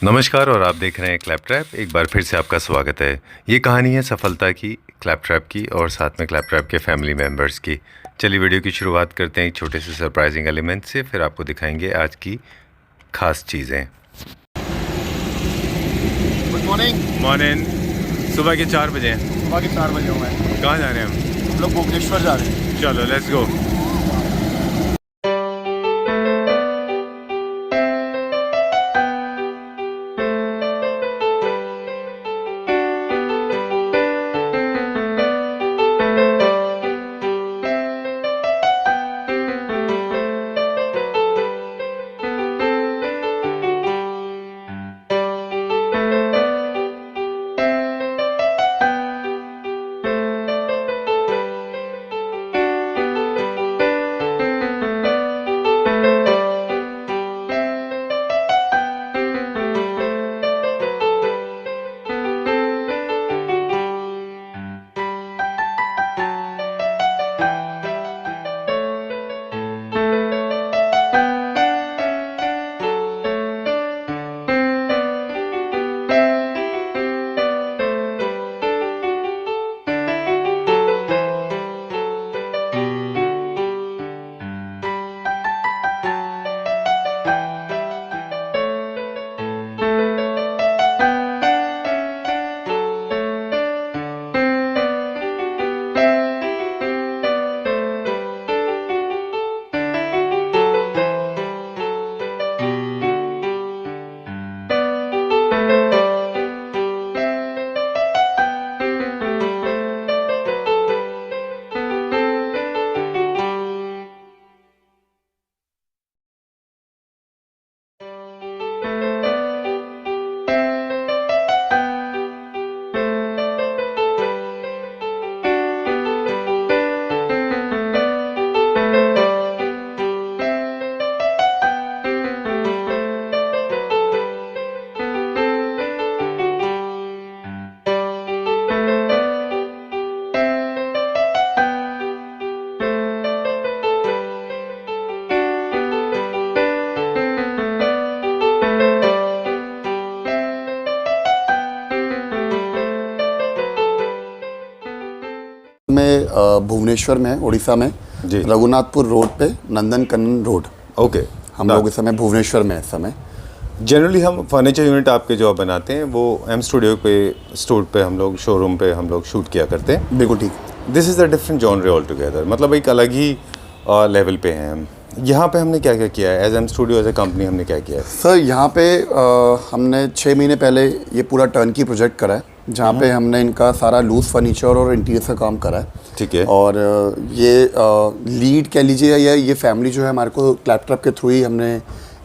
नमस्कार और आप देख रहे हैं क्लैप ट्रैप। एक बार फिर से आपका स्वागत है। ये कहानी है सफलता की, क्लैप ट्रैप की और साथ में क्लैप ट्रैप के फैमिली मेम्बर्स की। चलिए वीडियो की शुरुआत करते हैं एक छोटे से सरप्राइजिंग एलिमेंट से, फिर आपको दिखाएंगे आज की खास चीज़ें। Good morning. मॉर्निंग। सुबह के 4 बजे। सुबह के 4 बजे हुए हैं। कहाँ जा रहे हैं हम लोग भुवनेश्वर जा रहे हैं। चलो लेट्स गो। में भुवनेश्वर में, उड़ीसा में, जी। रघुनाथपुर रोड पे, नंदन कनन रोड। ओके। हम लोग इस समय भुवनेश्वर में इस समय। जनरली हम फर्नीचर यूनिट आपके जो आप बनाते हैं वो एम स्टूडियो पे हम लोग शोरूम पे हम लोग शूट किया करते हैं। बिल्कुल ठीक। This is a different genre all together, मतलब एक अलग ही लेवल पे हैं हम। यहाँ पे हमने क्या क्या किया है as M studio, as a company हमने क्या किया है? सर यहाँ पे हमने 6 महीने पहले ये पूरा टर्नकी प्रोजेक्ट करा है, जहाँ पे हमने इनका सारा लूज फर्नीचर और इंटीरियर का काम करा है। ठीक है। और ये लीड कह लीजिए, या ये फैमिली जो है हमारे को क्लैप ट्रैप के थ्रू ही हमने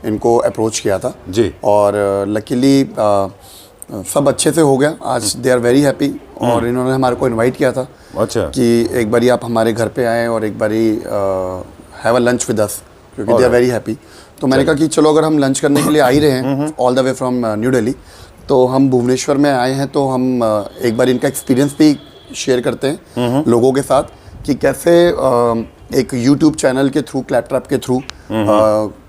इनको अप्रोच किया था जी। और लकीली सब अच्छे से हो गया। आज दे आर वेरी हैप्पी। और इन्होंने हमारे को इनवाइट किया था अच्छा कि एक बारी आप हमारे घर पे आएँ और एक बारी have a lunch with us, क्योंकि दे आर वेरी हैप्पी। तो मैंने कहा कि चलो अगर हम लंच करने के लिए आ ही रहे हैं all the way from new Delhi, तो हम भुवनेश्वर में आए हैं, तो हम एक बार इनका एक्सपीरियंस भी शेयर करते हैं लोगों के साथ कि कैसे एक यूट्यूब चैनल के थ्रू, क्लैप ट्रैप के थ्रू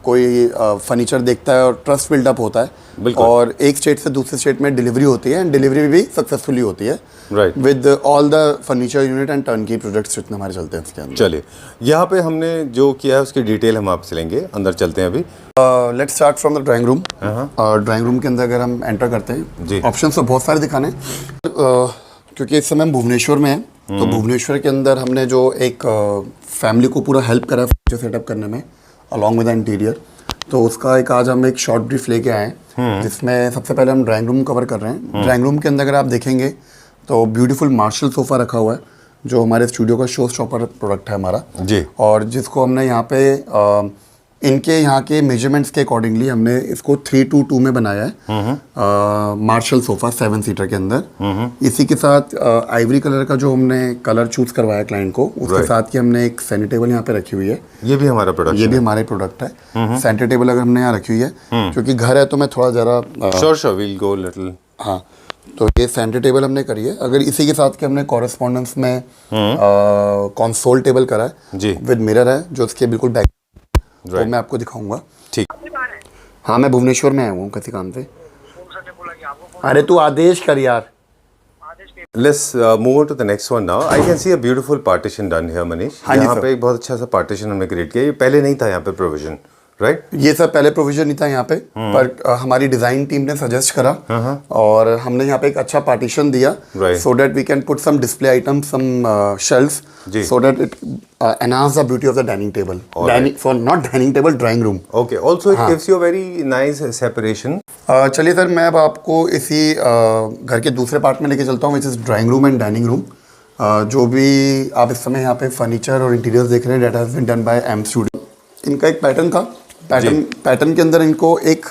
कोई फर्नीचर देखता है और ट्रस्ट बिल्डअप होता है, और एक स्टेट से दूसरे स्टेट में डिलीवरी होती है, एंड डिलीवरी भी सक्सेसफुली होती है with all the furniture unit and turnkey projects जितने हमारे चलते हैं इसके अंदर। चलिए, यहाँ पे हमने जो किया है उसकी डिटेल हम आपसे लेंगे। अंदर चलते हैं अभी। Let's start from the drawing room. Drawing room के अंदर अगर हम एंटर करते हैं, ऑप्शंस तो बहुत सारे दिखाने क्योंकि इस समय हम भुवनेश्वर में हैं, तो भुवनेश्वर के अंदर हमने जो एक फैमिली को पूरा हेल्प करा फर्नीचर सेटअप करने में अलॉन्ग विद द इंटीरियर, तो उसका एक आज हम एक शॉर्ट ब्रीफ लेके आए हैं, जिसमें सबसे पहले हम ड्राइंग रूम कवर कर रहे हैं। ड्राइंग रूम के अंदर अगर आप देखेंगे तो ब्यूटीफुल मार्शल सोफ़ा रखा हुआ है, जो हमारे स्टूडियो का शो स्टॉपर प्रोडक्ट है हमारा जी, और जिसको हमने यहाँ पे इनके यहाँ के मेजरमेंट्स के अकॉर्डिंगली हमने इसको 3:2 में बनाया है। मार्शल सोफ़ा 7 सीटर के अंदर। इसी के साथ आइवरी कलर का जो हमने कलर चूज़ करवाया क्लाइंट को, उसके साथ ही हमने एक सेंटर टेबल यहाँ पे रखी हुई है। ये भी हमारा प्रोडक्ट, ये भी हमारे प्रोडक्ट है। सेंटर टेबल अगर हमने यहाँ रखी हुई है, क्योंकि घर है तो मैं थोड़ा ज़रा श्योर वील गो लिटिल। हाँ, तो ये सेंटर टेबल हमने करी है। अगर इसी के साथ के हमने कॉरेस्पॉन्डेंस में कंसोल टेबल करा है जी, विद मिरर है, जो उसके बिल्कुल बैक तो मैं आपको दिखाऊंगा। ठीक। हाँ, मैं भुवनेश्वर में आया हूँ किसी काम से। अरे तू आदेश कर यार। Let's move on to the next one now. I can see a beautiful partition done here, Manish. हाँ जी, यहाँ sir. पे एक बहुत अच्छा सा partition हमने create किया. ये पहले नहीं था यहाँ पे provision, right? ये सब पहले प्रोविजन नहीं था यहाँ पे, पर हमारी डिजाइन टीम ने सजेस्ट करा और हमने यहाँ पे एक अच्छा पार्टीशन दिया, Right. So that we can put some display item, some shelfs, जी. So that it enhance the beauty of the dining table, Alright. For not dining table, drawing room. Okay. Also, it gives you a very nice separation. चलिए sir, मैं अब आपको इसी घर के दूसरे part में लेके चलता हूँ, which is drawing room and dining room. जो भी आप इस समय यहाँ पे फर्नीचर और इंटीरियर्स देख रहे हैं, that has been done by M studio. इनका एक पैटर्न था, पैटर्न के अंदर इनको एक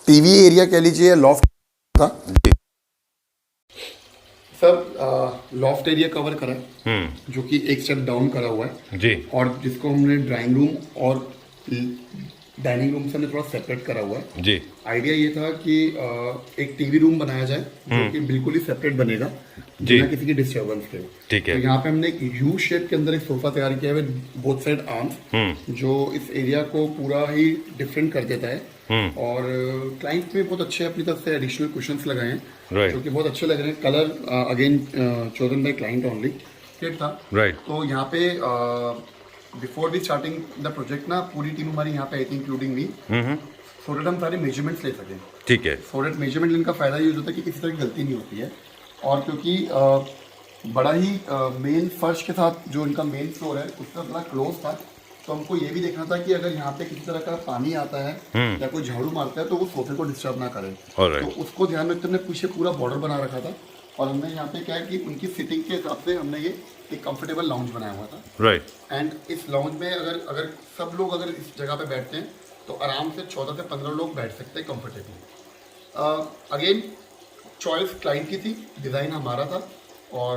टीवी एरिया कह लीजिए, लॉफ्ट था सब, लॉफ्ट एरिया कवर करा है, जो कि एक स्टेप डाउन करा हुआ है जी. और जिसको हमने ड्राइंग रूम और डाइनिंग रूम से हमने थोड़ा सेपरेट करा हुआ है जी. आइडिया ये था कि एक टीवी रूम बनाया जाए जो कि बिल्कुल ही सेपरेट बनेगा, बिना किसी की डिस्टर्बेंस के। ठीक है. तो यहाँ पे हमने एक यू शेप के अंदर एक सोफा तैयार किया है विद बोथ साइड आर्म्स, जो इस एरिया को पूरा ही डिफरेंट कर देता है। और क्लाइंट में बहुत अच्छे अपनी तरफ से एडिशनल कुशंस लगाए हैं, Right. जो कि बहुत अच्छे लग रहे हैं। Colour again chosen by client only, ठीक था। Right. तो यहाँ पे before we starting the project ना, पूरी टीम हमारी यहाँ पे आई थी, इंक्लूडिंग मी, सो दैट हम सारे मेजरमेंट्स ले सकें। ठीक है. सो दैट मेजरमेंट लेने का फ़ायदा ये होता है कि किसी तरह की गलती नहीं होती है, और क्योंकि बड़ा ही मेन फर्श के साथ जो इनका मेन फ्लोर है उसका बड़ा क्लोज था, तो हमको ये भी देखना था कि अगर यहाँ पे किसी तरह का पानी आता है या कोई झाड़ू मारता है तो वो सोफे को डिस्टर्ब ना करे। Alright. तो उसको ध्यान में रखते हमने पीछे पूरा बॉर्डर बना रखा था, और हमने यहाँ पे क्या है कि उनकी सिटिंग के हिसाब से हमने ये एक कंफर्टेबल लाउंज बनाया हुआ था। Right. एंड इस लाउंज में अगर सब लोग अगर इस जगह पे बैठते हैं तो आराम से 14 से 15 लोग बैठ सकते हैं कंफर्टेबली। अगेन चॉइस क्लाइंट की थी, डिज़ाइन हमारा था, और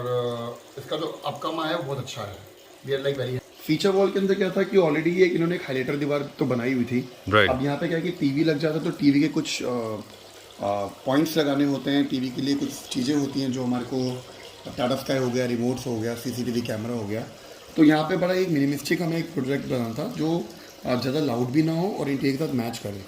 इसका जो आउटकम आया वो बहुत अच्छा है। We are like very. Feature wall के अंदर क्या था कि ऑलरेडी ये इन्होंने एक हाइलाइटर दीवार तो बनाई हुई थी। Right. अब यहाँ पे क्या है कि टीवी लग जाता है तो टीवी के कुछ पॉइंट्स लगाने होते हैं, टीवी के लिए कुछ चीज़ें होती हैं जो हमारे को टाटा स्काई हो गया, रिमोट्स हो गया, सीसीटीवी कैमरा हो गया। तो यहाँ पे बड़ा एक मिनिमिस्टिक हमें एक प्रोजेक्ट बनाना था जो ज़्यादा लाउड भी ना हो और इंटीरियर के साथ मैच करे।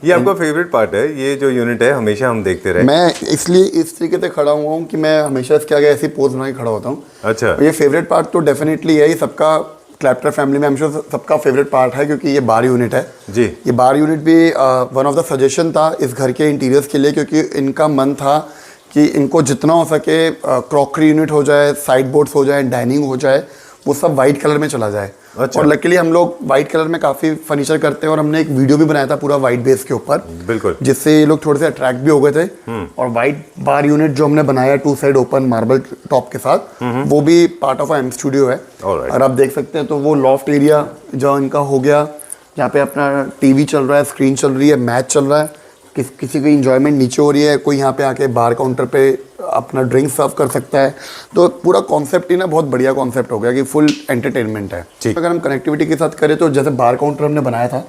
ये आपका फेवरेट पार्ट है, ये जो यूनिट है हमेशा हम देखते रहे। मैं इसलिए इस तरीके से खड़ा हुआ हूँ कि मैं हमेशा इसके आगे ऐसी पोज बना के खड़ा होता हूँ। अच्छा. ये फेवरेट पार्ट तो डेफिनेटली है, ये सबका क्लैप्टर फैमिली में सबका फेवरेट पार्ट है, क्योंकि ये बार यूनिट है जी. ये बार यूनिट भी वन ऑफ द सजेशन था इस घर के इंटीरियर्स के लिए, क्योंकि इनका मन था कि इनको जितना हो सके क्रॉकरी यूनिट हो जाए, साइड बोर्ड्स हो जाए, डाइनिंग हो जाए, वो सब वाइट कलर में चला जाए। अच्छा. और लकीली हम लोग वाइट कलर में काफ़ी फर्नीचर करते हैं, और हमने एक वीडियो भी बनाया था पूरा वाइट बेस के ऊपर, बिल्कुल, जिससे ये लोग थोड़े से अट्रैक्ट भी हो गए थे। और वाइट बार यूनिट जो हमने बनाया 2 साइड ओपन मार्बल टॉप के साथ, वो भी पार्ट ऑफ एम स्टूडियो है। और आप देख सकते हैं तो वो लॉफ्ट एरिया जो इनका हो गया, जहाँ पे अपना टीवी चल रहा है, स्क्रीन चल रही है, मैच चल रहा है, किसी की इंजॉयमेंट नीचे हो रही है, कोई यहाँ पे आके बार काउंटर पे अपना ड्रिंक सर्व कर सकता है। तो पूरा कॉन्सेप्ट ही ना बहुत बढ़िया कॉन्सेप्ट हो गया कि फुल एंटरटेनमेंट है। अगर हम कनेक्टिविटी के साथ करें तो जैसे बार काउंटर हमने बनाया था,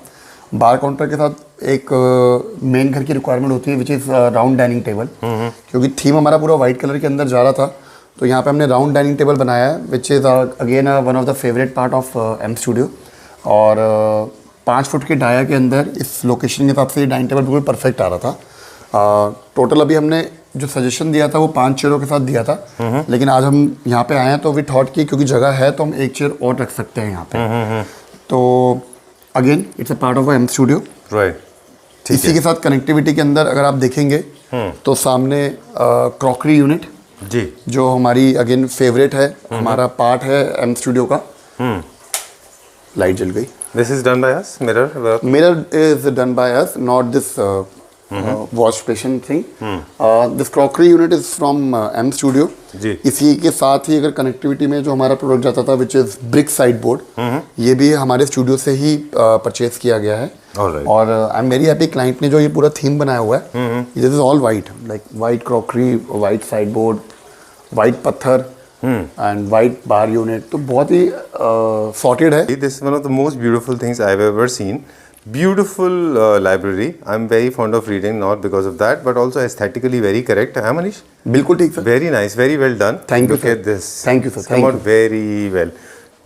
बार काउंटर के साथ एक मेन घर की रिक्वायरमेंट होती है which is round dining table, क्योंकि थीम हमारा पूरा वाइट कलर के अंदर जा रहा था। तो यहाँ पे हमने राउंड डाइनिंग टेबल बनाया है which is again one of the favourite part of M studio. और 5 फुट के डाया के अंदर इस लोकेशन के हिसाब से ये डाइनिंग टेबल बिल्कुल परफेक्ट आ रहा था। टोटल अभी हमने जो सजेशन दिया था वो 5 चेयरों के साथ दिया था, लेकिन आज हम यहाँ पे आए हैं तो वी थॉट की क्योंकि जगह है तो हम एक चेयर और रख सकते हैं यहाँ पे। तो again it's a part of M studio. Right. इसी के साथ कनेक्टिविटी के अंदर अगर आप देखेंगे तो सामने क्रॉकरी यूनिट जी, जो हमारी अगेन फेवरेट है, हमारा पार्ट है एम स्टूडियो का। लाइट जल गई। This is done by us. Mirror is done by us, not this wash station thing. This crockery unit is from M Studio. जी. इसी के साथ ही अगर कनेक्टिविटी में जो हमारा प्रोडक्ट जाता था which is brick side board, ये भी हमारे स्टूडियो से ही परचेज किया गया है। Alright. और I am very happy client ने जो ये पूरा थीम बनाया हुआ है, this is all white, like white crockery, white side board, white पत्थर एंड वाइट बार यूनिट, तो बहुत ही सॉर्टेड है। This is one of the most beautiful things I've ever seen. Beautiful library. I'm very fond of reading, not because of that, but also aesthetically very correct. Huh, Manish? बिल्कुल ठीक sir. Very nice, very well done. Thank you, Look sir. at this. Thank you, sir. It's come out very well.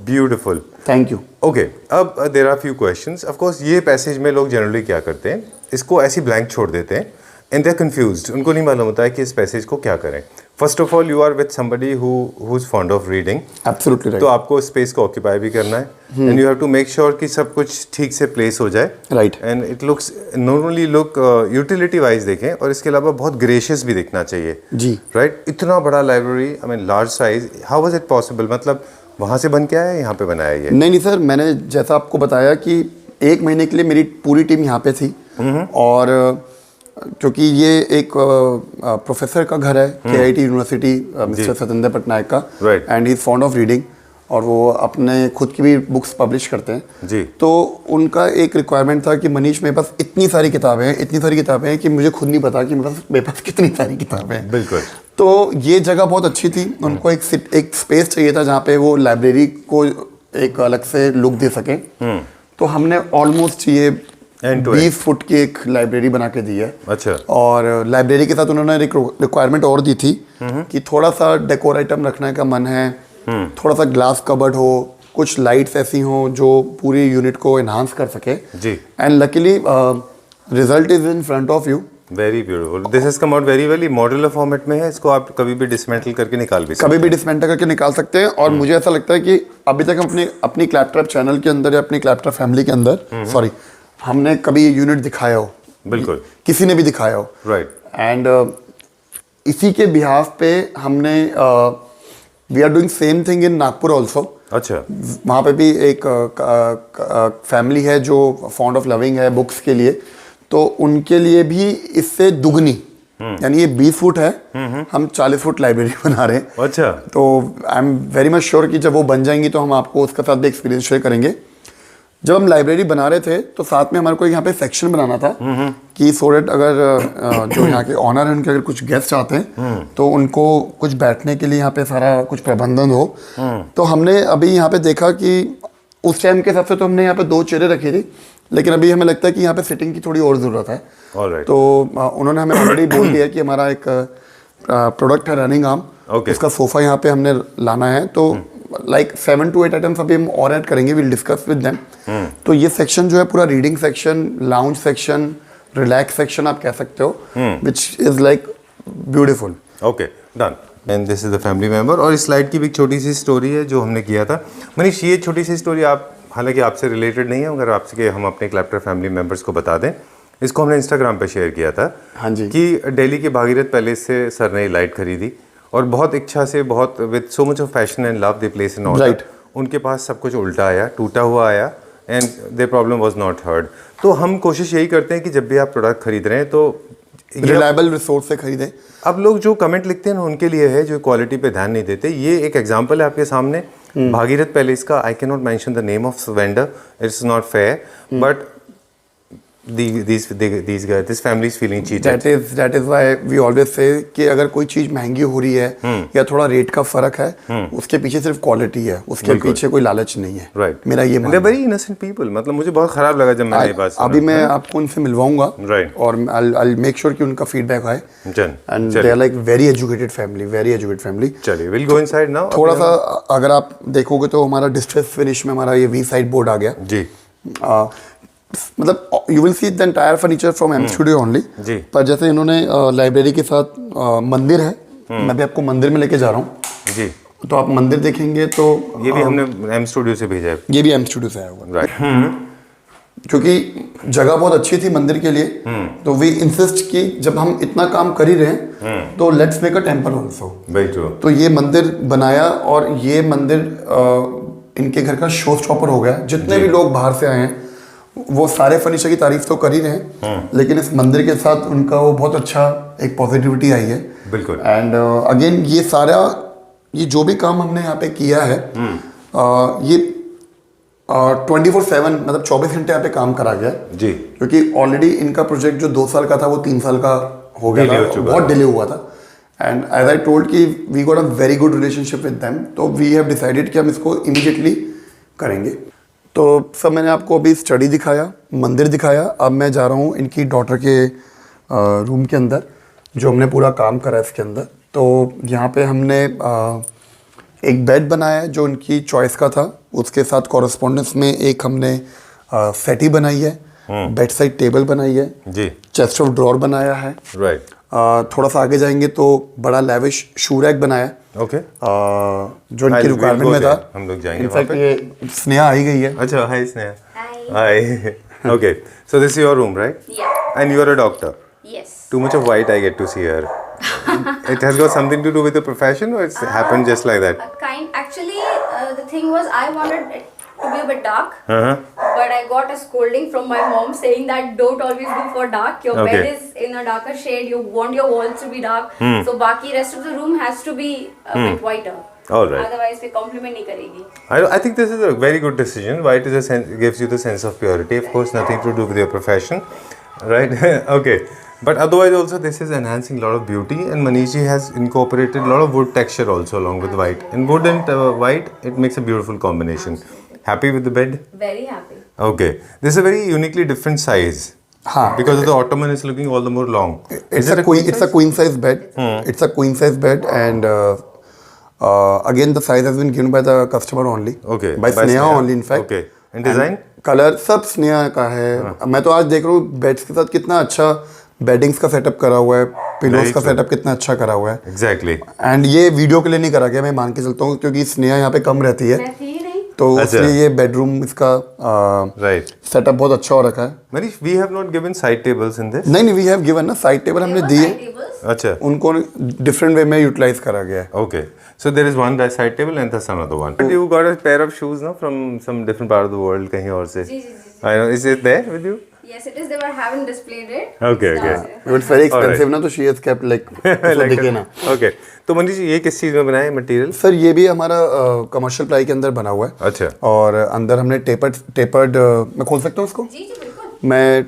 Beautiful. Thank you. Okay. अब there are few questions. Of course, ये passage में लोग generally क्या करते हैं, इसको ऐसी blank छोड़ देते हैं एंड दे आर कंफ्यूज्ड, उनको नहीं मालूम होता है कि इस पैसेज को क्या करें. First of all you are with somebody who is fond of reading. Absolutely right. तो आपको स्पेस को ऑक्यूपाई भी करना है and you have to make sure कि सब कुछ ठीक से प्लेस हो जाए. Right. And it looks not only look utility wise देखें, और इसके अलावा बहुत ग्रेशियस भी दिखना चाहिए. जी. राइट. इतना बड़ा library, I mean large size, how was it possible? मतलब वहाँ से बन के आया, यहाँ पे बनाया ये? नहीं सर, मैंने जैसा आपको बताया कि 1 महीने के लिए मेरी पूरी टीम यहाँ पे थी. और क्योंकि ये एक प्रोफेसर का घर है, KIT university, mister Satyendra Patnaik का. Right. And he is fond of reading, और वो अपने खुद की भी बुक्स पब्लिश करते हैं. जी. तो उनका एक रिक्वायरमेंट था कि मनीष, मेरे पास इतनी सारी किताबें हैं कि मुझे खुद नहीं पता कि मेरे पास कितनी सारी किताबें हैं. बिल्कुल. तो ये जगह बहुत अच्छी थी. उनको एक स्पेस चाहिए था जहाँ पे वो लाइब्रेरी को एक अलग से लुक दे सकें. तो हमने ऑलमोस्ट ये 20 फुट की एक लाइब्रेरी बना के दी है. अच्छा. और लाइब्रेरी के साथ उन्होंने एक रिक्वायरमेंट और दी थी कि थोड़ा सा डेकोर आइटम रखने का मन है, थोड़ा सा ग्लास कबर्ड हो, कुछ लाइट्स ऐसी हो जो पूरी यूनिट को एनहांस कर सके. जी. And luckily result is in front of you. Very beautiful. This has come out very well. Modular format में है, इसको आप कभी भी डिसमेंटल करके निकाल भी सकते हैं. कभी भी डिसमेंटल करके निकाल सकते हैं. और मुझे ऐसा लगता है कि अभी तक हम अपनी क्लैपट्रैप चैनल के अंदर या अपनी क्लैपट्रैप फैमिली के अंदर सॉरी हमने कभी ये यूनिट दिखाया हो. बिल्कुल. किसी ने भी दिखाया हो. राइट. एंड इसी के बिहाफ पे हमने we are doing same thing in Nagpur also. अच्छा. वहाँ पे भी एक फैमिली है जो फॉन्ड ऑफ लविंग है बुक्स के लिए. तो उनके लिए भी इससे दुगनी, यानी ये 20 फुट है, हम 40 फुट लाइब्रेरी बना रहे हैं. अच्छा. तो I am very much sure कि जब वो बन जाएंगी तो हम आपको उसके साथ भी एक्सपीरियंस शेयर करेंगे. जब हम लाइब्रेरी बना रहे थे तो साथ में हमारे को यहाँ पे सेक्शन बनाना था कि सो डेट अगर जो यहाँ के ऑनर हैं उनके अगर कुछ गेस्ट आते हैं तो उनको कुछ बैठने के लिए यहाँ पे सारा कुछ प्रबंधन हो. तो हमने अभी यहाँ पे देखा कि उस टाइम के हिसाब से तो हमने यहाँ पे 2 चेयरें रखी थी, लेकिन अभी हमें लगता है कि यहाँ पे सिटिंग की थोड़ी और ज़रूरत है. Alright. तो उन्होंने हमें ऑलरेडी बोल दिया कि हमारा एक प्रोडक्ट है रनिंग आर्म. Okay. उसका सोफ़ा यहाँ पे हमने लाना है. तो लाइक 7 to 8 आइटम्स अभी हम और ऐड करेंगे, विल डिस्कस विद देम. तो ये सेक्शन जो है पूरा reading section, lounge section, relax section आप कह सकते हो, which is like beautiful. Okay, done. And this is the family member. और इस स्लाइड की भी एक छोटी सी स्टोरी है जो हमने किया था. मनीष, ये छोटी सी स्टोरी आप, हालांकि आपसे रिलेटेड नहीं है, अगर आपसे कि हम अपने क्लैप्टर फैमिली मेंबर्स को बता दें, इसको हमने इंस्टाग्राम पे शेयर किया था. हाँ जी. कि दिल्ली के भागीरथ पैलेस से सर ने लाइट खरीदी और बहुत इच्छा से, बहुत with so much of passion and love the place in order. उनके पास सब कुछ उल्टा आया, टूटा हुआ आया, and their problem was not heard. तो हम कोशिश यही करते हैं कि जब भी आप प्रोडक्ट खरीद रहे हैं तो रिलायबल रिसोर्स से खरीदें. अब लोग जो कमेंट लिखते हैं ना उनके लिए है, जो क्वालिटी पे ध्यान नहीं देते. ये एक एग्जांपल है आपके सामने, भागीरथ पैलेस का. I can not mention the name of vendor, it's not fair, but this family is feeling cheated. That is why we always say कि अगर कोई चीज़ महंगी हो रही है या थोड़ा रेट का फर्क है, उसके पीछे सिर्फ क्वालिटी है, उसके पीछे कोई लालच नहीं है. राइट. मेरा ये मानना है. Very innocent people. मतलब मुझे बहुत खराब लगा जब मैंने ये बात सुना. अभी मैं आपको उनसे मिलवाऊंगा. राइट. और I'll make sure कि उनका फीडबैक आए. And they are like very educated family. चलिए, विल गो इनसाइड नाउ. थोड़ा सा अगर आप देखोगे तो हमारा डिस्ट्रेस फिनिश में हमारा ये वी साइड बोर्ड आ गया. जी. मतलब you will see the entire furniture from M studio only. पर जैसे इन्होंने लाइब्रेरी के साथ मंदिर है, मैं भी आपको मंदिर में लेके जा रहा हूँ. जी. तो आप मंदिर देखेंगे तो ये भी हमने एम स्टूडियो से भेजा है. ये भी एम स्टूडियो से आया हुआ. राइट. क्योंकि जगह बहुत अच्छी थी मंदिर के लिए, तो वी इंसिस्ट कि जब हम इतना काम कर ही रहे हैं तो let's make a temple also. Very true. तो ये मंदिर बनाया और ये मंदिर इनके घर का शो स्टॉपर हो गया. जितने भी लोग बाहर से आए हैं वो सारे फर्नीचर की तारीफ तो कर ही रहे हैं, लेकिन इस मंदिर के साथ उनका वो बहुत अच्छा एक पॉजिटिविटी आई है. बिल्कुल. एंड अगेन ये जो भी काम हमने यहाँ पे किया है, ये 24/7 मतलब 24 घंटे यहाँ पे काम करा गया जी. क्योंकि ऑलरेडी इनका प्रोजेक्ट जो 2 साल का था वो 3 साल का हो गया था, बहुत डिले हुआ था. एंड एज आई टोल्ड कि we got a very good relationship with them, तो वी हैव डिसाइडेड कि हम इसको इमीडिएटली करेंगे. तो सब मैंने आपको अभी स्टडी दिखाया, मंदिर दिखाया. अब मैं जा रहा हूँ इनकी डॉटर के रूम के अंदर जो हमने पूरा काम करा है इसके अंदर. तो यहाँ पे हमने एक बेड बनाया है जो उनकी चॉइस का था, उसके साथ कॉरस्पॉन्डेंस में एक हमने सेटी बनाई है बेड साइड टेबल बनाई है जी, चेस्ट ऑफ ड्रॉर बनाया है राइट, थोड़ा सा आगे जाएंगे तो बड़ा लेविश शू रैक बनाया है ओके, जो इनकी we'll रिक्वायरमेंट go में था there. हम लोग जाएंगे वहाँ इनफैक्ट ये स्नेहा आई गई है अच्छा, हाय Sneha, Hi. Hi, okay, so this is your room, right? Yeah. And you are a doctor. Yes. Too much of white I get to see here. It has got something to do with the profession, or it's happened just like that? Actually, the thing was, I wanted it to be a bit dark, Uh-huh. but I got a scolding from my mom saying that don't always go for dark. Your Okay. bed is in a darker shade. You want your walls to be dark. So, baki rest of the room has to be a bit whiter. All right. Otherwise, we compliment नहीं करेगी. I think this is a very good decision. White is gives you the sense of purity. Of course, nothing to do with your profession, right? Okay. But otherwise, also this is enhancing a lot of beauty. And Manish ji has incorporated a lot of wood texture also along with white. And wood and white, it makes a beautiful combination. Happy with the bed? Very happy. Okay. This is a very uniquely different size. हाँ Because of the ottoman is looking all the more long. it's a queen size bed it's a queen size bed and again the size has been given by the customer only Okay. by Sneha only in fact Okay. And design? Colour सब स्नेहा का है मैं तो आज देख रहा हूँ beds के साथ कितना अच्छा बेडिंग्स का सेटअप करा हुआ है पिलोस Very का true. सेटअप कितना अच्छा करा हुआ है Exactly. एंड ये वीडियो के लिए नहीं करा गया मैं मान के चलता हूँ क्योंकि स्नेहा यहाँ पे कम रहती है मैं थी ही नहीं. तो अच्छा. इसलिए ये बेडरूम इसका Right. सेटअप बहुत अच्छा हो रखा है Manish, we have not given side tables in this. नहीं वी हैव गिवन ना साइड टेबल हमने दी है Tables. अच्छा. उनको डिफरेंट वे में यूटिलाइज करा गया है Okay. So there is one side table and there's another one. But you got a pair of shoes now from some different part of the world कहीं और से. जी. I know. Is it there with you? Yes, it is. They were haven't displayed it. Okay. Okay. It's very expensive ना तो she has kept like दिखे ना Okay. तो मनीष जी ये किस चीज़ में बनाया है मटेरियल? सर ये भी हमारा कमर्शियल प्लाई के अंदर बना हुआ है अच्छा. और अंदर हमने टेपर्ड मैं खोल सकता हूँ इसको जी बिल्कुल. मैं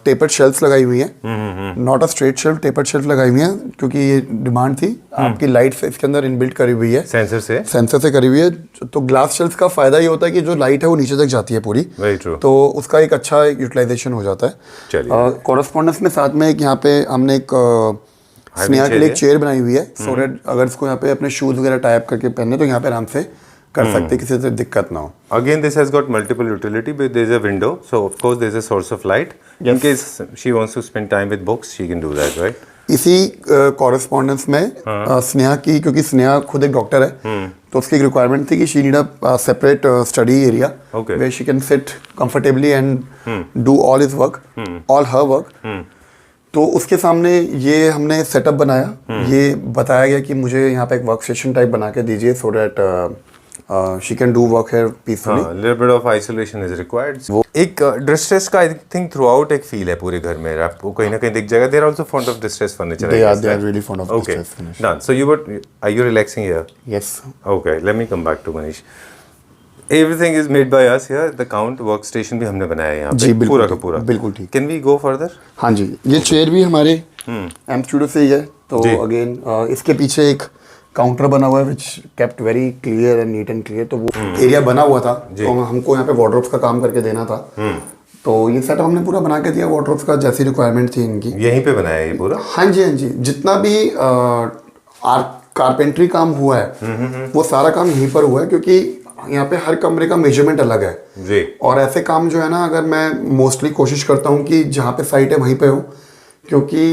टेपर्ड शेल्फ्स लगाई हुई हैं not a straight shelf tapered shelf लगाई हुई हैं क्योंकि ये डिमांड थी आपकी लाइट इसके अंदर इनबिल्ट करी हुई है सेंसर से. सेंसर से करी हुई है तो ग्लास शेल्फ का फायदा ये होता है कि जो लाइट है वो नीचे तक जाती है पूरी Very true. तो उसका एक अच्छा यूटिलाइजेशन हो जाता है चलिए. कॉरस्पॉन्डेंस में साथ में एक यहाँ पे हमने एक स्नेहा के लिए एक चेयर बनाई हुई है सो दैट अगर इसको यहाँ पे अपने शूज वगैरह टाइप करके पहने तो यहाँ पे आराम से कर सकते किसी से दिक्कत ना हो Again, this has got multiple utility, but there is a window, so of course there is a source of light. In case she wants to spend time with books, she can do that, right? इसी correspondence में स्नेहा की क्योंकि स्नेहा खुद एक doctor है तो उसकी एक रिक्वायरमेंट थी कि she need a separate study area Okay. Where she can sit comfortably and do all his work all her work तो उसके सामने ये हमने सेटअप बनाया ये बताया गया कि मुझे यहाँ पे एक वर्क स्टेशन टाइप बना के दीजिए so that she can do work here peacefully little bit of isolation is required. एक distress का I think throughout एक feel है पूरे घर में आपको कहीं ना कहीं दिख जाएगा. They are also fond of distress furniture. I they are guess, they are right? really fond of Okay, distress finish. done. So are you relaxing here? yes Okay, let me come back to Manish. Everything is made by us here. The count workstation भी हमने बनाया है यहाँ जी, पे बिल्कुल पूरा का ठीक, पूरा. बिल्कुल ठीक. Can we go further? हाँ जी ये चेयर भी हमारे एम स्टूडियो से ही है तो जी. अगेन इसके पीछे एक काउंटर बना हुआ है विच kept very clear and neat and clear तो वो एरिया बना हुआ था तो हमको यहाँ पे वार्डरोब्स का काम करके देना था तो ये सेटअप हमने पूरा बना के दिया वार्डरोब्स का जैसी रिक्वायरमेंट थी इनकी यहीं पे बनाया है ये पूरा. हाँ जी जितना भी कारपेंट्री काम हुआ है वो सारा काम यहीं पर हुआ है क्योंकि यहाँ पे हर कमरे का मेजरमेंट अलग है जी. और ऐसे काम जो है ना अगर मैं मोस्टली कोशिश करता हूँ कि जहाँ पे साइट है वहीं पे हो क्योंकि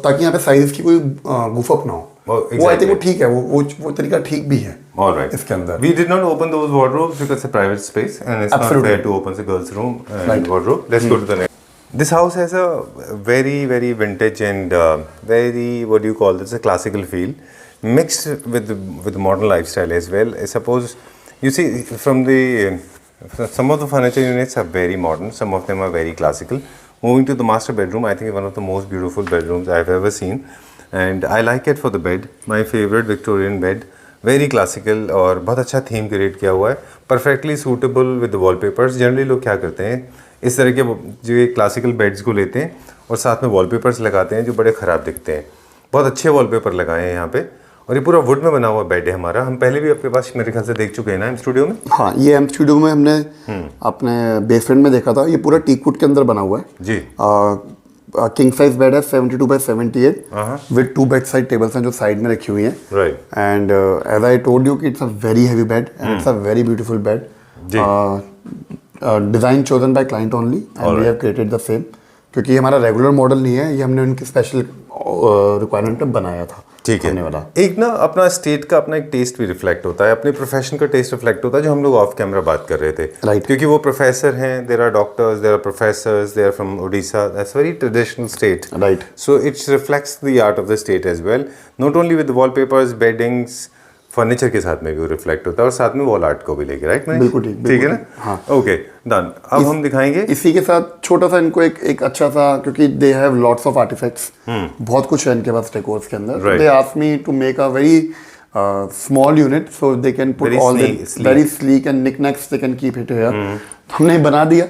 ताकि यहाँ पे साइज की कोई गुफअप ना हो वो आई थिंक वो ठीक है वो तरीका ठीक भी है All right. इसके अंदर We did not open those wardrobes because it's a private space and it's Absolutely. not fair to open the girls' room and Right. wardrobe. Let's go to the next. This house has a very, very vintage and very, what do you call this, a classical feel mixed with the modern lifestyle as well. I suppose, you see, some of the furniture units are very modern, some of them are very classical. Moving to the master bedroom, I think one of the most beautiful bedrooms I've ever seen. And I like it for the bed, my favorite Victorian bed. Very classical और बहुत अच्छा theme create किया हुआ है. Perfectly suitable with wallpapers. Generally लोग क्या करते हैं इस तरह के जो ये क्लासिकल बेड्स को लेते हैं और साथ में वॉलपेपर्स लगाते हैं जो बड़े ख़राब दिखते हैं. बहुत अच्छे वॉलपेपर लगाए हैं यहाँ पे और ये पूरा वुड में बना हुआ बेड है हमारा. हम पहले भी आपके पास मेरे ख्याल से देख चुके हैं ना एम स्टूडियो में. हाँ ये एम स्टूडियो में हमने अपने बेसमेंट में देखा था. ये पूरा टीक वुड के अंदर बना हुआ है जी. किंग साइज बेड है 72 by 78 with 2 bed side tables हैं जो साइड में रखी हुई हैं. Right. And as I told you कि it's a very heavy bed and it's a very beautiful bed. Design chosen by client only and we have created the same, क्योंकि ये हमारा रेगुलर मॉडल नहीं है, ये हमने उनकी स्पेशल रिक्वायरमेंट पे बनाया था। ठीक है। वाला एक ना अपना स्टेट का अपना एक टेस्ट भी रिफ्लेक्ट होता है, अपने प्रोफेशन का टेस्ट रिफ्लेक्ट होता है, जो हम लोग ऑफ कैमरा बात कर रहे थे। Right. क्योंकि वो प्रोफेसर हैं, there are doctors, there are professors, they are from Odisha, that's very traditional state. Right. So it's reflects the art of the state as well, not only with wallpapers, beddings, furniture के साथ में भी reflect होता है, और साथ में wall art को भी लेके, राइट? बिल्कुल ठीक, ठीक है ना? हाँ। Okay done. अब हम दिखाएंगे इसी के साथ छोटा सा इनको एक अच्छा सा, क्योंकि they have lots of artifacts, बहुत कुछ है इनके पास डेकोर्स के अंदर। Right. They ask me to make a very small unit so they can put Very all the sleek. Very sleek and knickknacks they can keep it here. हमने बना दिया,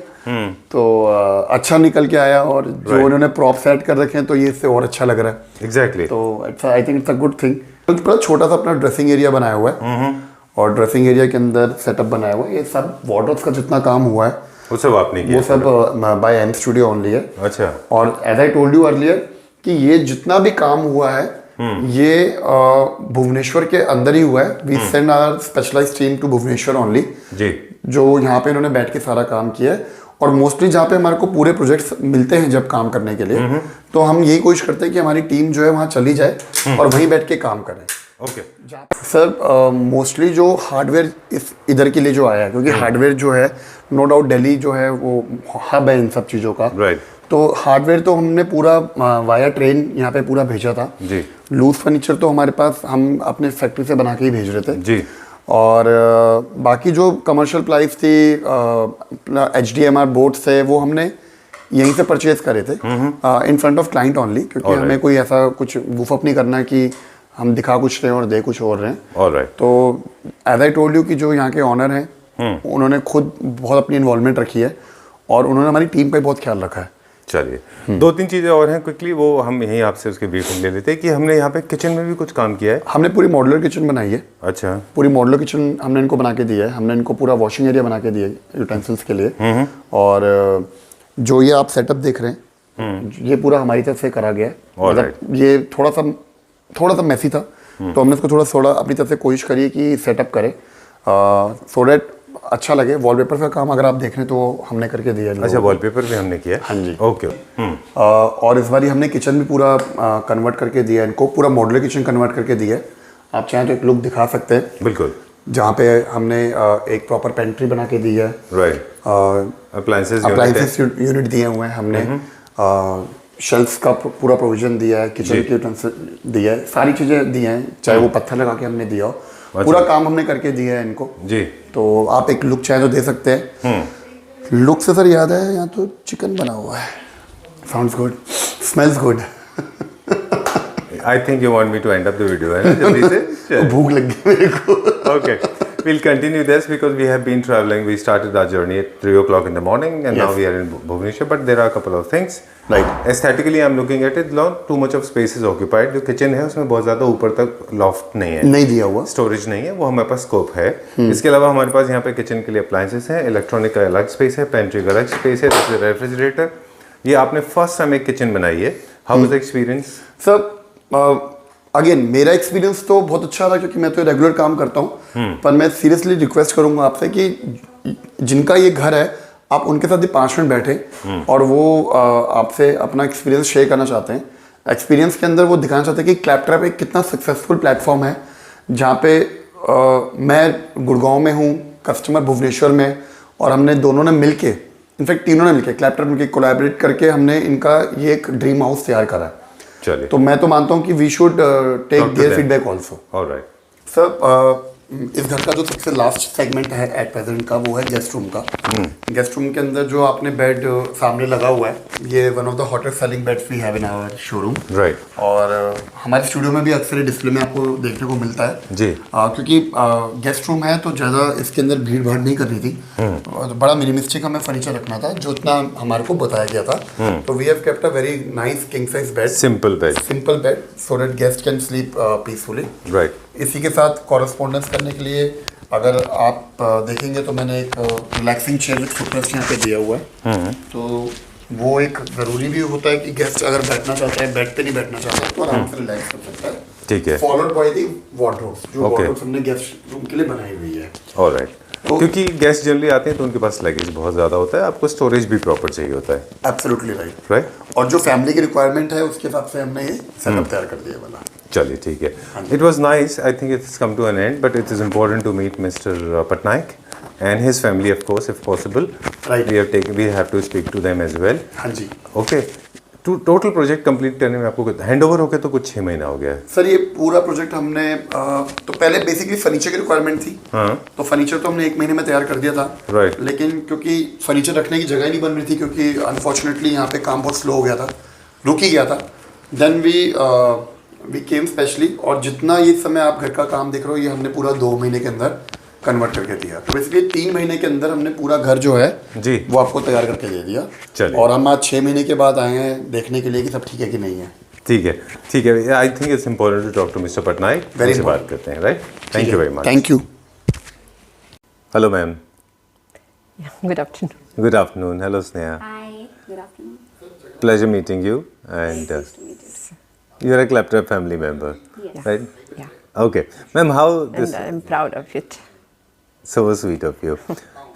तो अच्छा निकल के आया, और जो उन्होंने प्रॉप सेट कर रखे हैं तो ये इससे और अच्छा लग रहा है। एग्जैक्टली। तो आई think it's a good thing. बड़ा छोटा सा अपना ड्रेसिंग एरिया बनाया हुआ है, और ड्रेसिंग एरिया के अंदर सेटअप बनाया हुआ है। ये सब वार्डरोब्स का जितना काम हुआ है वो सब आपने किया? वो सब बाय एम स्टूडियो ओनली है। अच्छा। और as I told you earlier कि ये जितना भी काम हुआ है ये भुवनेश्वर के अंदर ही हुआ है। We send our specialized team to Bhubaneswar only, जी। जो यहाँ पे इन्होंने बैठ के सारा काम किया है। और मोस्टली जहाँ पे हमारे को पूरे प्रोजेक्ट्स मिलते हैं जब काम करने के लिए, तो हम यही कोशिश करते हैं कि हमारी टीम जो है वहाँ चली जाए और वहीं बैठ के काम करें। ओके। सर मोस्टली जो हार्डवेयर इधर के लिए जो आया है, क्योंकि हार्डवेयर जो है नो डाउट दिल्ली जो है वो हब है इन सब चीज़ों का। राइट। तो हार्डवेयर तो हमने पूरा वाया ट्रेन यहाँ पे पूरा भेजा था जी। लूज फर्नीचर तो हमारे पास हम अपने फैक्ट्री से बना के ही भेज रहे थे जी। और बाकी जो कमर्शियल प्लाइज थी, HDMR बोर्ड्स थे, वो हमने यहीं से परचेज करे थे इन फ्रंट ऑफ क्लाइंट ओनली, क्योंकि हमें कोई ऐसा कुछ वूफअप नहीं करना कि हम दिखा कुछ रहे हैं और दे कुछ और रहे हैं। ऑलराइट। तो एज आई टोल्ड यू कि जो यहाँ के ऑनर हैं उन्होंने खुद बहुत अपनी इन्वॉल्वमेंट रखी है और उन्होंने हमारी टीम का बहुत ख्याल रखा है। चलिए, दो तीन चीज़ें और हैं क्विकली, वो हम यहीं आपसे उसके ब्रीफिंग ले लेते हैं कि हमने यहाँ पे किचन में भी कुछ काम किया है। हमने पूरी मॉड्यूलर किचन बनाई है। अच्छा। पूरी मॉड्यूलर किचन हमने इनको बना के दिया है। हमने इनको पूरा वॉशिंग एरिया बना के दिया है यूटेंसिल्स के लिए। और जो ये आप सेटअप देख रहे हैं ये पूरा हमारी तरफ से करा गया है। मतलब ये थोड़ा सा मैसी था, तो हमने इसको थोड़ा अपनी तरफ से कोशिश करी कि सेटअप करें सो दैट अच्छा लगे। वॉलपेपर का काम अगर आप देख रहे हैं तो हमने करके दिया है। अच्छा, वॉलपेपर भी हमने किया? हाँ जी। ओके। और इस बार हमने किचन भी पूरा कन्वर्ट करके दिया है इनको, पूरा मॉड्यूलर किचन कन्वर्ट करके दिया है। आप चाहें तो एक लुक दिखा सकते हैं। बिल्कुल। जहाँ पे हमने एक प्रॉपर पेंट्री बना के दी है। राइट। अप्लायंसेस यूनिट दिए हुए हैं हमने। शेल्फ्स का पूरा प्रोविजन दिया है, किचन की यूटेंसिल दिया है, सारी चीज़ें दी हैं, चाहे वो पत्थर लगा के हमने दिया हो। पूरा काम हमने करके दिया है इनको जी। तो आप एक लुक चाहे तो दे सकते हैं। लुक से सर याद है, यहाँ तो चिकन बना हुआ है। Sounds good, smells good. I think you want me to end up the video, है ना, जल्दी से? भूख लग गई मेरे को। Okay, we'll continue this because we have been traveling. We started our journey at 3 o'clock in the morning and now we are in Bhubaneswar. But there are a couple of things. Right. Aesthetically, I'm looking at it. Too much of space is occupied. जो kitchen है उसमें बहुत ज़्यादा ऊपर तक loft नहीं है, नहीं दिया हुआ, स्टोरेज नहीं है, वो हमारे पास स्कोप है। इसके अलावा हमारे पास यहाँ पे किचन के लिए अप्लायंसेस हैं, इलेक्ट्रॉनिक का अलग स्पेस है, पेंट्री का अलग स्पेस है, रेफ्रिजरेटर। ये आपने फर्स्ट टाइम एक किचन बनाई है। How was the experience? Sir again मेरा एक्सपीरियंस तो बहुत अच्छा था, क्योंकि मैं तो रेगुलर काम करता हूँ। पर मैं सीरियसली रिक्वेस्ट करूँगा आपसे कि जिनका ये घर है आप उनके साथ भी 5 मिनट बैठे और वो आपसे अपना एक्सपीरियंस शेयर करना चाहते हैं। एक्सपीरियंस के अंदर वो दिखाना चाहते हैं कि क्लैपट्रैप एक कितना सक्सेसफुल प्लेटफॉर्म है, जहाँ पे मैं गुड़गांव में हूँ, कस्टमर भुवनेश्वर में, और हमने दोनों ने मिलके, इनफैक्ट तीनों ने मिलके क्लैपट्रैप मिलके कोलैबोरेट करके हमने इनका ये एक ड्रीम हाउस तैयार करा है। चलिए, तो मैं तो मानता हूँ कि we should take their feedback also. Alright sir इस घर का जो सबसे लास्ट सेगमेंट है एट प्रेजेंट का, वो है गेस्ट रूम का। गेस्ट रूम के अंदर जो आपने बेड सामने लगा हुआ है, ये one of the hottest selling beds we have in our showroom. Right. और हमारे स्टूडियो में भी अक्सर डिस्प्ले में आपको देखने को मिलता है जी। क्योंकि गेस्ट रूम है तो ज़्यादा इसके अंदर भीड़ भाड़ नहीं करनी थी। और बड़ा मिनिमलिस्टिक हमें फर्नीचर रखना था, जो इतना हमारे को बताया गया था। तो we have kept a very nice king size bed, simple bed, so that guest can sleep peacefully. Right. इसी के साथ कॉरेस्पॉन्डेंस करने के लिए अगर आप देखेंगे तो मैंने एक रिलैक्सिंग चेयर विद फुटरेस्ट यहाँ पे दिया हुआ है। तो वो एक ज़रूरी भी होता है कि गेस्ट अगर बैठना चाहता है, बेड पे नहीं बैठना चाहता है, तो आराम से रिलैक्स कर सकता है। ठीक है। फॉलोड बाय द वार्डरोब्स, जो वार्डरोब्स हमने गेस्ट रूम के लिए बनाई हुई है। ऑलराइट। क्योंकि गेस्ट जनरली आते हैं तो उनके पास लगेज बहुत ज़्यादा होता है, आपको स्टोरेज भी प्रॉपर चाहिए होता है। Absolutely right. राइट। और जो फैमिली की रिक्वायरमेंट है उसके हिसाब से हमने ये सेटअप तैयार कर दिया वाला। चलिए ठीक है। It was nice, I think it's come to an end, but it is important to meet mister Patnaik and his family, of course, if possible. Right. We have to speak to them as well. हाँ जी। Okay. Total project complete करने में आपको hand over होके तो कुछ 6 महीना हो गया है। सर ये पूरा प्रोजेक्ट हमने तो पहले बेसिकली फर्नीचर की रिक्वायरमेंट थी। हाँ। तो फर्नीचर तो हमने 1 महीने में तैयार कर दिया था। राइट। लेकिन क्योंकि फर्नीचर रखने की जगह ही नहीं बन रही थी, क्योंकि अनफॉर्चुनेटली यहाँ पे काम बहुत स्लो हो गया था, रुक ही गया था। देन वी केम स्पेशली, और जितना ये समय आप घर का काम देख रहे हो ये हमने पूरा 2 महीने के अंदर कन्वर्ट करके दिया। तो बेसिकली 3 महीने के अंदर हमने पूरा घर जो है जी वो आपको तैयार करके दे दिया। चलिए। और हम आज 6 महीने के बाद आए हैं देखने के लिए कि सब ठीक है कि नहीं है। ठीक है, ठीक है। I think it's important to talk to mister Patnaik. Very उनसे बात important. करते हैं। Right. Thank you very much. Thank you. Hello ma'am. Good afternoon. Good afternoon. Hello Sneha. Hi, good afternoon. Pleasure meeting you, and Nice to meet you. you're a Claptrap family member, Yes. right? Yeah, Okay, ma'am. How this? and I'm proud of it. So sweet of you.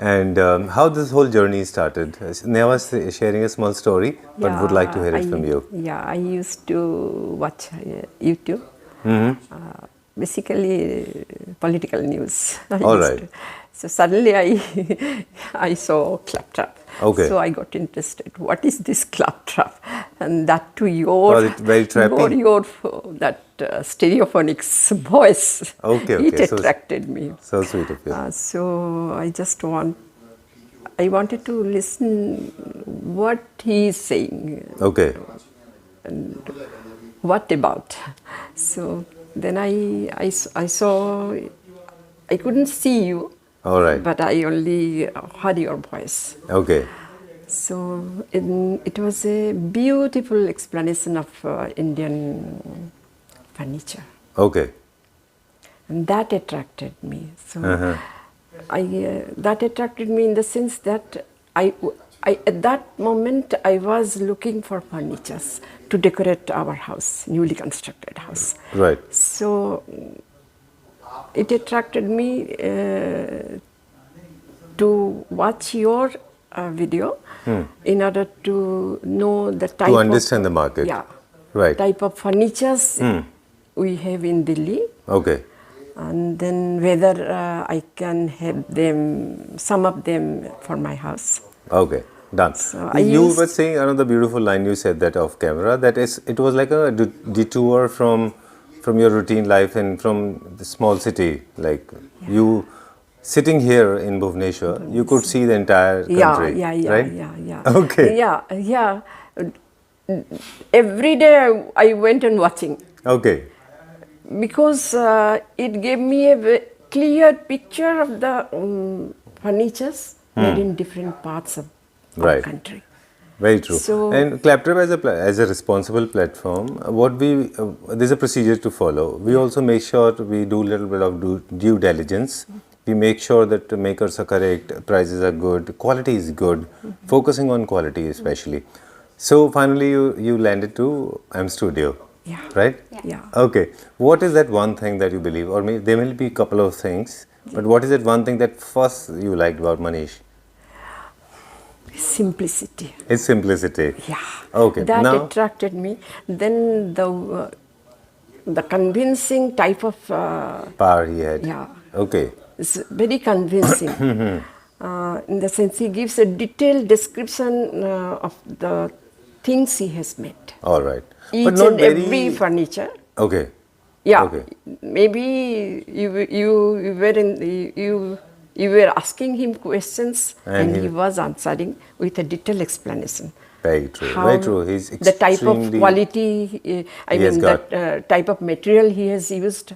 And how this whole journey started? Neha was sharing a small story, but would like to hear it from you. Yeah, I used to watch YouTube. Basically, political news. I All used right. to. So suddenly I saw Claptrap. Okay. So I got interested. What is this Claptrap? And that to your Was it very trapping? your that stereophonic voice. Okay, It okay. So- attracted me. So sweet of you. So I wanted to listen what he is saying, Okay. what about. So then I saw, I couldn't see you, All right. but I only heard your voice. Okay. So it was a beautiful explanation of Indian furniture. Okay. And that attracted me. So that attracted me in the sense that I at that moment I was looking for furnitures to decorate our house, newly constructed house. Right. So it attracted me to watch your video in order to know the type To understand the market. Yeah. Right. Type of furnitures we have in Delhi. Okay. And then whether I can have them, some of them for my house. Okay. Done. So I You used- were saying another beautiful line. You said that off camera. That is, it was like a detour from your routine life and from the small city. Like you sitting here in Bhubaneswar, you could see the entire country. Yeah, right? yeah. Okay. Yeah. Every day I went and watching, Okay. because it gave me a clear picture of the furnitures made in different parts of our Right. country. Very true. So- and Claptrap as a responsible platform, what we there's a procedure to follow. We also make sure we do a little bit of due diligence. We make sure that the makers are correct, prices are good, quality is good, focusing on quality especially. So finally, you landed to M Studio. Yeah. Right. Yeah. Okay. What is that one thing that you believe, or there may be a couple of things, but what is that one thing that first you liked about Manish? Simplicity. It's simplicity. Yeah. Okay. That Now. attracted me. Then the convincing type of Power he had. Yeah. Okay. is very convincing. In the sense he gives a detailed description of the things he has made. All right. Each but not and very. every furniture. Okay. Yeah. Okay. Maybe you were asking him questions And and he was answering with a detailed explanation. Very true. How Very true. He's the type of extremely- quality, I he has mean got. that type of material he has used,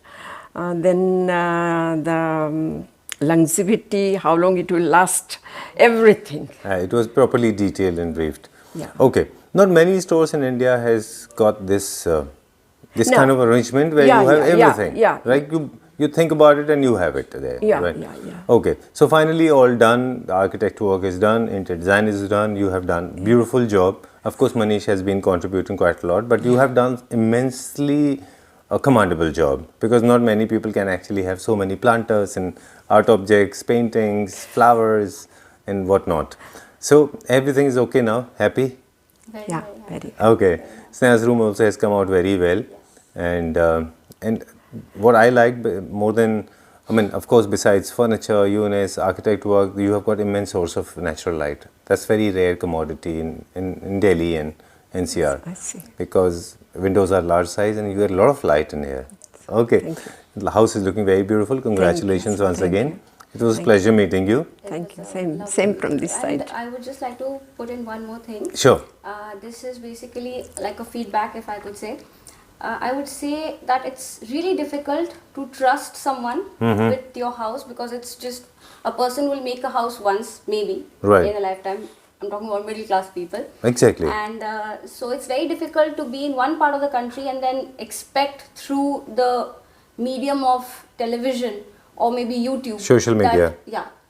then the longevity, how long it will last, everything. It was properly detailed and briefed. Yeah. Okay. Not many stores in India has got this this No. kind of arrangement where Yeah, you have yeah, everything. yeah. Right. You think about it and you have it there. Yeah, Right? yeah. Okay. So finally, all done. The architect work is done. Interior design is done. You have done beautiful job. Of course, Manish has been contributing quite a lot, but you have done immensely a commendable job, because not many people can actually have so many planters and art objects, paintings, flowers and whatnot. So everything is okay now? Happy? Yeah, very. Okay. Sneha's room also has come out very well, and what I like more than, I mean, of course, besides furniture, UNS, architect work, you have got immense source of natural light. That's very rare commodity in Delhi and NCR. I see. Because windows are large size and you get a lot of light in here. Okay. Thank you. The house is looking very beautiful. Congratulations once Thank again. you. It was a pleasure meeting you. Thank you. Same from this And side. I would just like to put in one more thing. Sure. This is basically like a feedback, if I could say. I would say that it's really difficult to trust someone with your house, because it's just a person will make a house once, maybe, Right. in a lifetime. I'm talking about middle class people. Exactly. And so it's very difficult to be in one part of the country and then expect through the medium of television or maybe YouTube. Social media.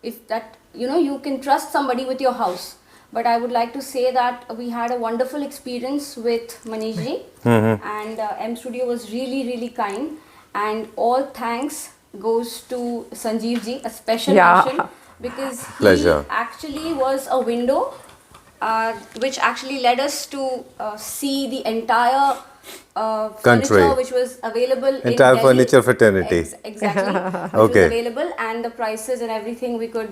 If that, you can trust somebody with your house. But I would like to say that we had a wonderful experience with Manish ji, and M Studio was really, really kind. And all thanks goes to Sanjeev ji, a special Yeah. mention, because Pleasure. he actually was a window which actually led us to see the entire Country. furniture which was available in Entire Delhi. furniture fraternity. Exactly. Which Okay. was available, and the prices and everything we could,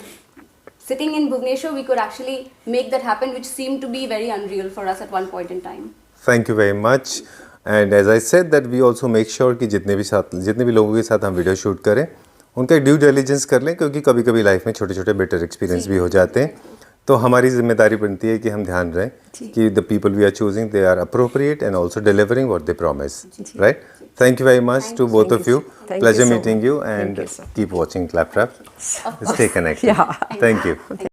sitting in Bhubaneswar, we could actually make that happen, which seemed to be very unreal for us at one point in time. Thank you very much. And as I said that we also make sure कि जितने भी लोगों के साथ हम video shoot करें उनका due diligence कर लें, क्योंकि कभी कभी लाइफ में छोटे छोटे बेटर एक्सपीरियंस भी हो जाते हैं. तो हमारी जिम्मेदारी बनती है कि हम ध्यान रहें कि the people we are choosing they are appropriate and also delivering what they promise. Right. Thank you very much to both of you. Thank Pleasure you so meeting much. you, Thank and you, sir. keep watching Claptrap. Stay connected. Yeah. Thank you.